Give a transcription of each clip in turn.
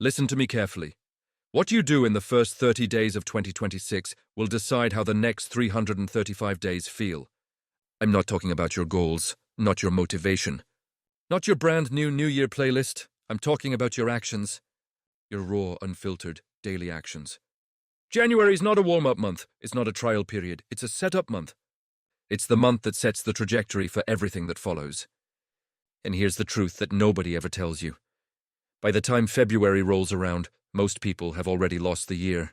Listen to me carefully. What you do in the first 30 days of 2026 will decide how the next 335 days feel. I'm not talking about your goals, not your motivation, not your brand new New Year playlist. I'm talking about your actions, your raw, unfiltered, daily actions. January is not a warm-up month. It's not a trial period. It's a set-up month. It's the month that sets the trajectory for everything that follows. And here's the truth that nobody ever tells you. By the time February rolls around, most people have already lost the year.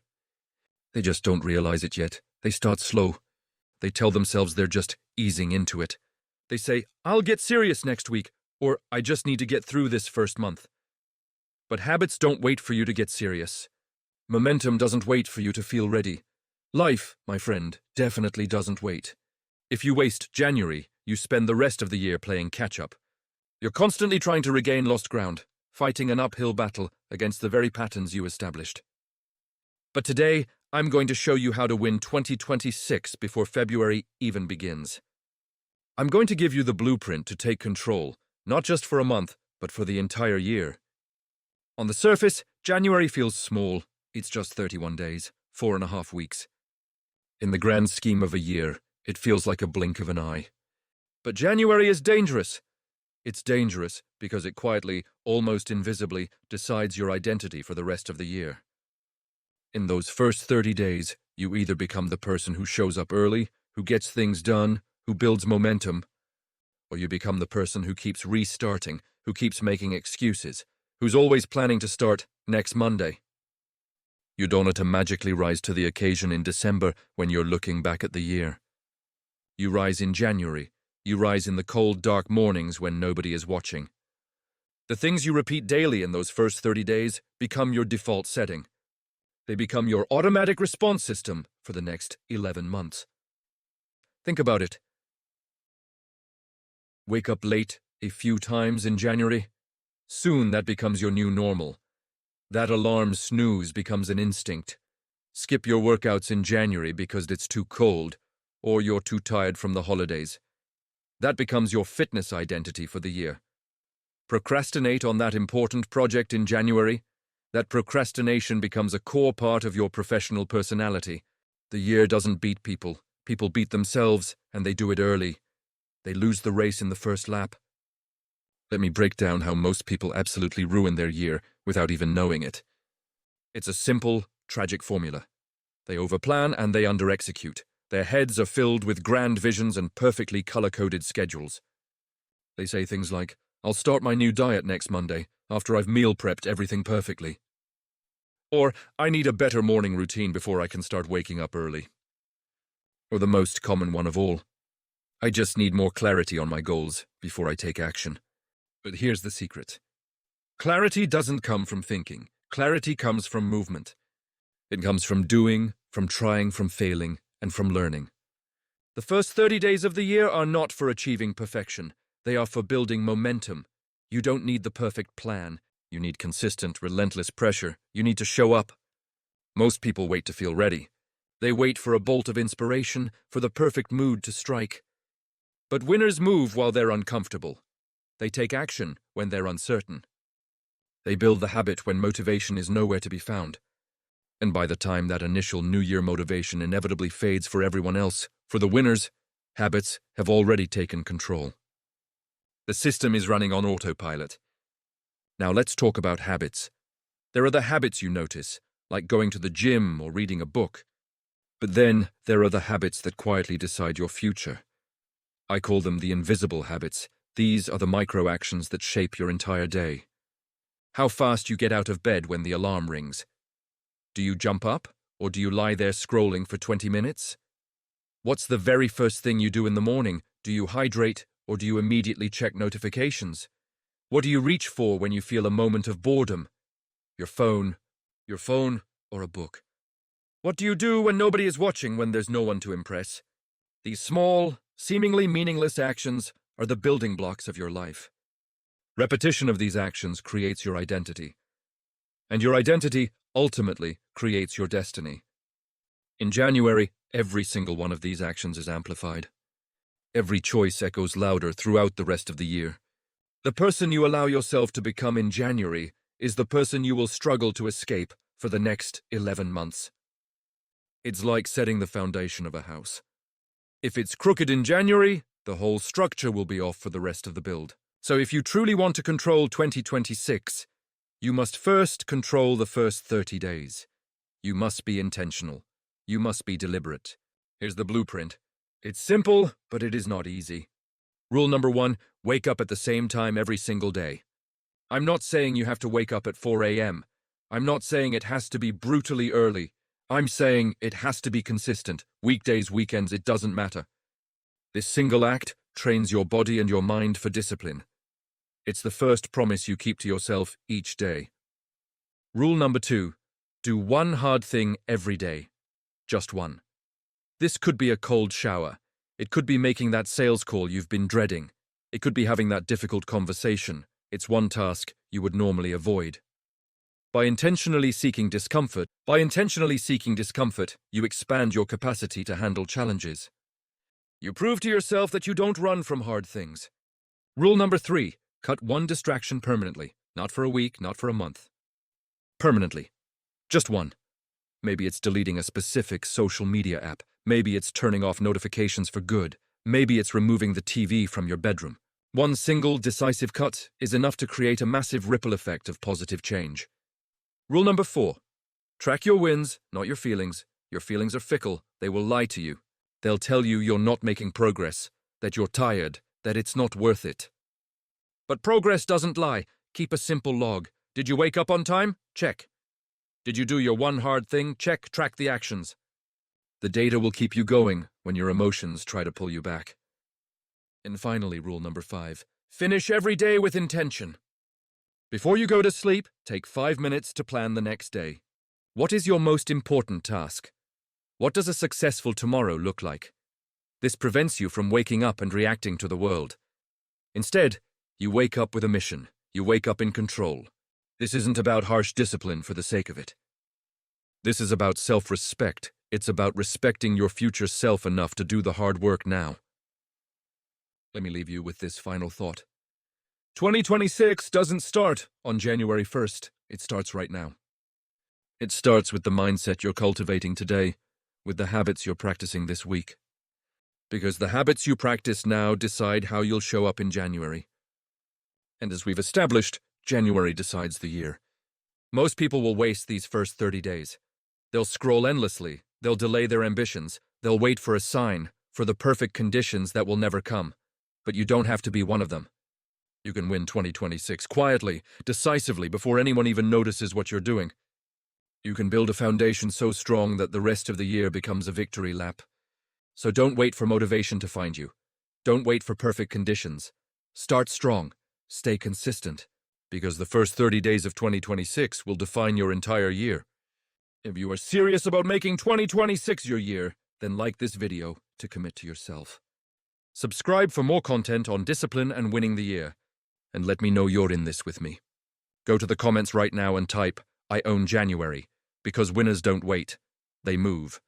They just don't realize it yet. They start slow. They tell themselves they're just easing into it. They say, I'll get serious next week, or I just need to get through this first month. But habits don't wait for you to get serious. Momentum doesn't wait for you to feel ready. Life, my friend, definitely doesn't wait. If you waste January, you spend the rest of the year playing catch-up. You're constantly trying to regain lost ground, fighting an uphill battle against the very patterns you established. But today, I'm going to show you how to win 2026 before February even begins. I'm going to give you the blueprint to take control, not just for a month, but for the entire year. On the surface, January feels small. It's just 31 days, 4.5 weeks. In the grand scheme of a year, it feels like a blink of an eye. But January is dangerous. It's dangerous because it quietly, almost invisibly, decides your identity for the rest of the year. In those first 30 days, you either become the person who shows up early, who gets things done, who builds momentum, or you become the person who keeps restarting, who keeps making excuses, who's always planning to start next Monday. You don't want to magically rise to the occasion in December when you're looking back at the year. You rise in January. You rise in the cold, dark mornings when nobody is watching. The things you repeat daily in those first 30 days become your default setting. They become your automatic response system for the next 11 months. Think about it. Wake up late a few times in January. Soon that becomes your new normal. That alarm snooze becomes an instinct. Skip your workouts in January because it's too cold, or you're too tired from the holidays. That becomes your fitness identity for the year. Procrastinate on that important project in January. That procrastination becomes a core part of your professional personality. The year doesn't beat people. People beat themselves, and they do it early. They lose the race in the first lap. Let me break down how most people absolutely ruin their year without even knowing it. It's a simple, tragic formula. They overplan and they underexecute. Their heads are filled with grand visions and perfectly color-coded schedules. They say things like, I'll start my new diet next Monday after I've meal prepped everything perfectly. Or, I need a better morning routine before I can start waking up early. Or the most common one of all, I just need more clarity on my goals before I take action. But here's the secret. Clarity doesn't come from thinking. Clarity comes from movement. It comes from doing, from trying, from failing, and from learning. The first 30 days of the year are not for achieving perfection. They are for building momentum. You don't need the perfect plan. You need consistent, relentless pressure. You need to show up. Most people wait to feel ready. They wait for a bolt of inspiration, for the perfect mood to strike. But winners move while they're uncomfortable. They take action when they're uncertain. They build the habit when motivation is nowhere to be found. And by the time that initial New Year motivation inevitably fades for everyone else, for the winners, habits have already taken control. The system is running on autopilot. Now let's talk about habits. There are the habits you notice, like going to the gym or reading a book. But then there are the habits that quietly decide your future. I call them the invisible habits. These are the micro-actions that shape your entire day. How fast you get out of bed when the alarm rings. Do you jump up, or do you lie there scrolling for 20 minutes? What's the very first thing you do in the morning? Do you hydrate, or do you immediately check notifications? What do you reach for when you feel a moment of boredom? Your phone, or a book? What do you do when nobody is watching, when there's no one to impress? These small, seemingly meaningless actions are the building blocks of your life. Repetition of these actions creates your identity. And your identity ultimately creates your destiny. In January, every single one of these actions is amplified. Every choice echoes louder throughout the rest of the year. The person you allow yourself to become in January is the person you will struggle to escape for the next 11 months. It's like setting the foundation of a house. If it's crooked in January, the whole structure will be off for the rest of the build. So if you truly want to control 2026, you must first control the first 30 days. You must be intentional. You must be deliberate. Here's the blueprint. It's simple, but it is not easy. Rule number 1, wake up at the same time every single day. I'm not saying you have to wake up at 4 a.m. I'm not saying it has to be brutally early. I'm saying it has to be consistent. Weekdays, weekends, it doesn't matter. This single act trains your body and your mind for discipline. It's the first promise you keep to yourself each day. Rule number 2, do one hard thing every day. Just one. This could be a cold shower. It could be making that sales call you've been dreading. It could be having that difficult conversation. It's one task you would normally avoid. By intentionally seeking discomfort, you expand your capacity to handle challenges. You prove to yourself that you don't run from hard things. Rule number 3, cut one distraction permanently. Not for a week, not for a month. Permanently. Just one. Maybe it's deleting a specific social media app. Maybe it's turning off notifications for good. Maybe it's removing the TV from your bedroom. One single, decisive cut is enough to create a massive ripple effect of positive change. Rule number 4, track your wins, not your feelings. Your feelings are fickle. They will lie to you. They'll tell you you're not making progress, that you're tired, that it's not worth it. But progress doesn't lie. Keep a simple log. Did you wake up on time? Check. Did you do your one hard thing? Check. Track the actions. The data will keep you going when your emotions try to pull you back. And finally, rule number 5, finish every day with intention. Before you go to sleep, take 5 minutes to plan the next day. What is your most important task? What does a successful tomorrow look like? This prevents you from waking up and reacting to the world. Instead, you wake up with a mission. You wake up in control. This isn't about harsh discipline for the sake of it. This is about self-respect. It's about respecting your future self enough to do the hard work now. Let me leave you with this final thought. 2026 doesn't start on January 1st. It starts right now. It starts with the mindset you're cultivating today, with the habits you're practicing this week. Because the habits you practice now decide how you'll show up in January. And as we've established, January decides the year. Most people will waste these first 30 days. They'll scroll endlessly. They'll delay their ambitions. They'll wait for a sign, for the perfect conditions that will never come. But you don't have to be one of them. You can win 2026 quietly, decisively, before anyone even notices what you're doing. You can build a foundation so strong that the rest of the year becomes a victory lap. So don't wait for motivation to find you. Don't wait for perfect conditions. Start strong. Stay consistent. Because the first 30 days of 2026 will define your entire year. If you are serious about making 2026 your year, then like this video to commit to yourself. Subscribe for more content on discipline and winning the year. And let me know you're in this with me. Go to the comments right now and type, I own January, because winners don't wait, they move.